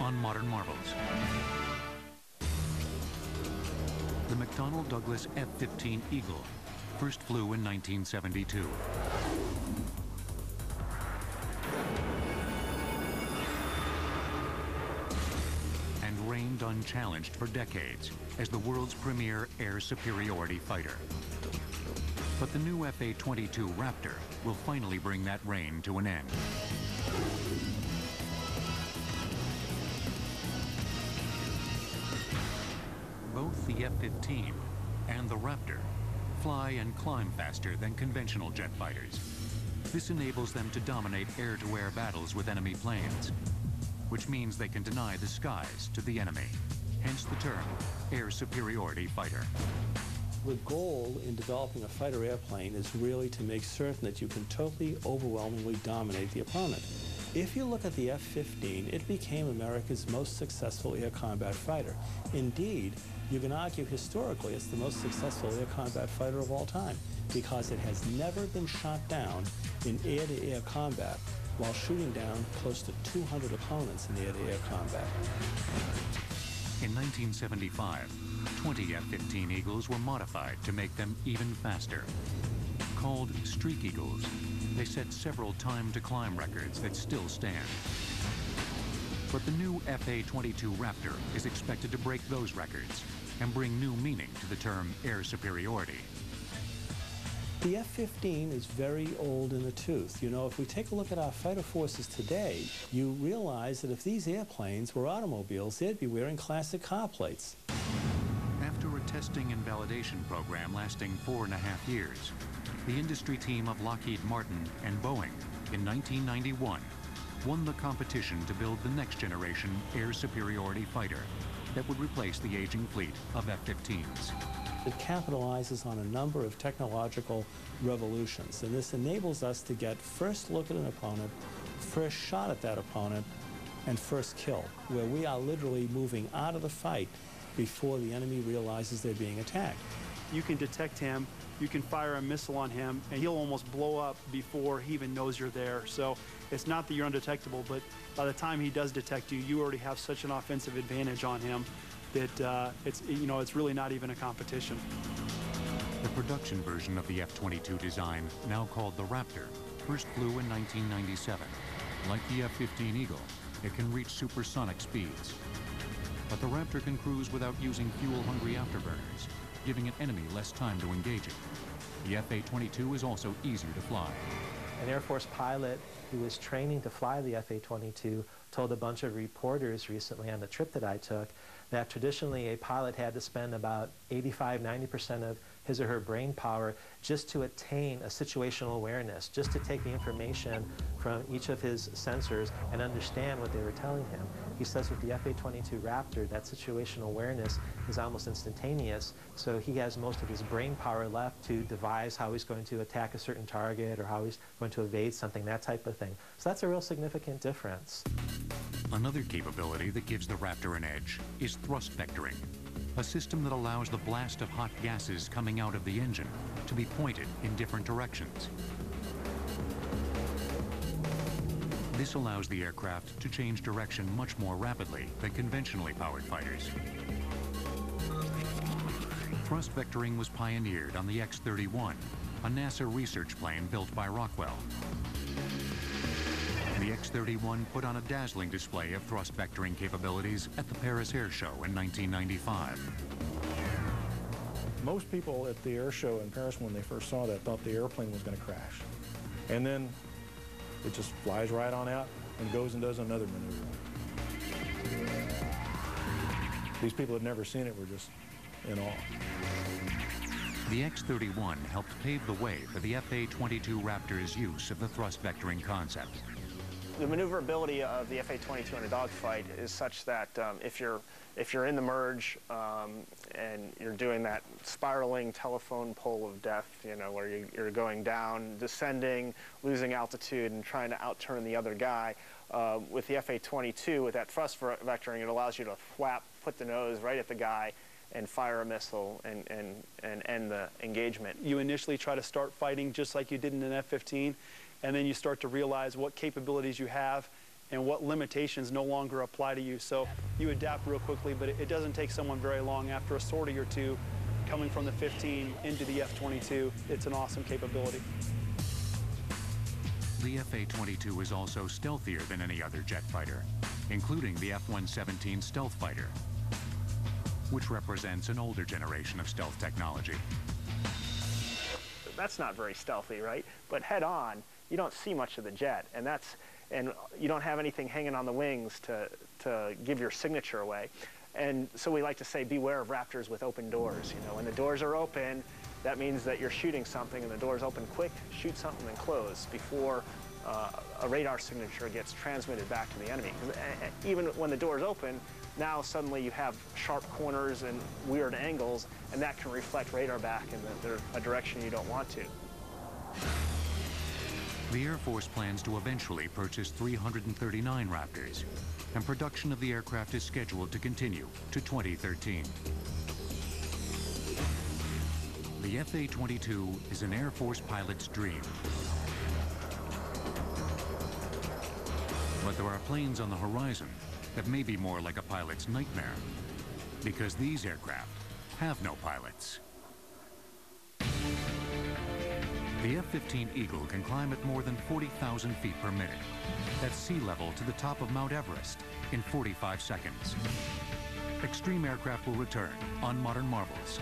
on modern marvels. The McDonnell Douglas F-15 Eagle first flew in 1972. And reigned unchallenged for decades as the world's premier air superiority fighter. But the new F-22 Raptor will finally bring that reign to an end. Both the F-15 and the Raptor fly and climb faster than conventional jet fighters. This enables them to dominate air-to-air battles with enemy planes, which means they can deny the skies to the enemy. Hence the term air superiority fighter. The goal in developing a fighter airplane is really to make certain that you can totally, overwhelmingly dominate the opponent. If you look at the F-15, it became America's most successful air combat fighter. Indeed, you can argue historically it's the most successful air combat fighter of all time because it has never been shot down in air-to-air combat while shooting down close to 200 opponents in air-to-air combat. In 1975, 20 F-15 Eagles were modified to make them even faster. Called Streak Eagles, they set several time-to-climb records that still stand. But the new F-22 Raptor is expected to break those records and bring new meaning to the term air superiority. The F-15 is very old in the tooth. You know, if we take a look at our fighter forces today, you realize that if these airplanes were automobiles, they'd be wearing classic car plates. After a testing and validation program lasting 4.5 years, the industry team of Lockheed Martin and Boeing in 1991 won the competition to build the next generation air superiority fighter that would replace the aging fleet of F-15s. It capitalizes on a number of technological revolutions, and this enables us to get first look at an opponent, first shot at that opponent, and first kill, where we are literally moving out of the fight before the enemy realizes they're being attacked. You can detect him, you can fire a missile on him, and he'll almost blow up before he even knows you're there. So it's not that you're undetectable, but by the time he does detect you, you already have such an offensive advantage on him that it's really not even a competition. The production version of the F-22 design, now called the Raptor, first flew in 1997. Like the F-15 Eagle, it can reach supersonic speeds. But the Raptor can cruise without using fuel-hungry afterburners, giving an enemy less time to engage it. The F-22 is also easier to fly. An Air Force pilot who was training to fly the F-22 told a bunch of reporters recently on the trip that I took that traditionally a pilot had to spend about 85–90% of his or her brain power just to attain a situational awareness, just to take the information from each of his sensors and understand what they were telling him. He says with the F-22 Raptor, that situational awareness is almost instantaneous, so he has most of his brain power left to devise how he's going to attack a certain target or how he's going to evade something, that type of thing. So that's a real significant difference. Another capability that gives the Raptor an edge is thrust vectoring, a system that allows the blast of hot gases coming out of the engine to be pointed in different directions. This allows the aircraft to change direction much more rapidly than conventionally powered fighters. Thrust vectoring was pioneered on the X-31, a NASA research plane built by Rockwell. The X-31 put on a dazzling display of thrust vectoring capabilities at the Paris Air Show in 1995. Most people at the air show in Paris when they first saw that thought the airplane was going to crash. And then it just flies right on out and goes and does another maneuver. These people had never seen it were just in awe. The X-31 helped pave the way for the F-22 Raptor's use of the thrust vectoring concept. The maneuverability of the F-22 in a dogfight is such that if you're in the merge and you're doing that spiraling telephone pole of death, you know, where you're going down, descending, losing altitude, and trying to outturn the other guy, with the F-22, with that thrust vectoring, it allows you to put the nose right at the guy and fire a missile and end the engagement. You initially try to start fighting just like you did in an F-15, and then you start to realize what capabilities you have and what limitations no longer apply to you. So you adapt real quickly, but it doesn't take someone very long. After a sortie or two, coming from the 15 into the F-22, it's an awesome capability. The F-22 is also stealthier than any other jet fighter, including the F-117 stealth fighter, which represents an older generation of stealth technology. That's not very stealthy, right? But head on, you don't see much of the jet, and you don't have anything hanging on the wings to give your signature away. And so we like to say, beware of Raptors with open doors. You know, when the doors are open, that means that you're shooting something, and the doors open quick, shoot something and close before a radar signature gets transmitted back to the enemy. Even when the doors open, now suddenly you have sharp corners and weird angles, and that can reflect radar back in a direction you don't want to. The Air Force plans to eventually purchase 339 Raptors, and production of the aircraft is scheduled to continue to 2013. The F-22 is an Air Force pilot's dream. But there are planes on the horizon that may be more like a pilot's nightmare, because these aircraft have no pilots. The F-15 Eagle can climb at more than 40,000 feet per minute. That's sea level to the top of Mount Everest in 45 seconds. Extreme aircraft will return on Modern Marvels.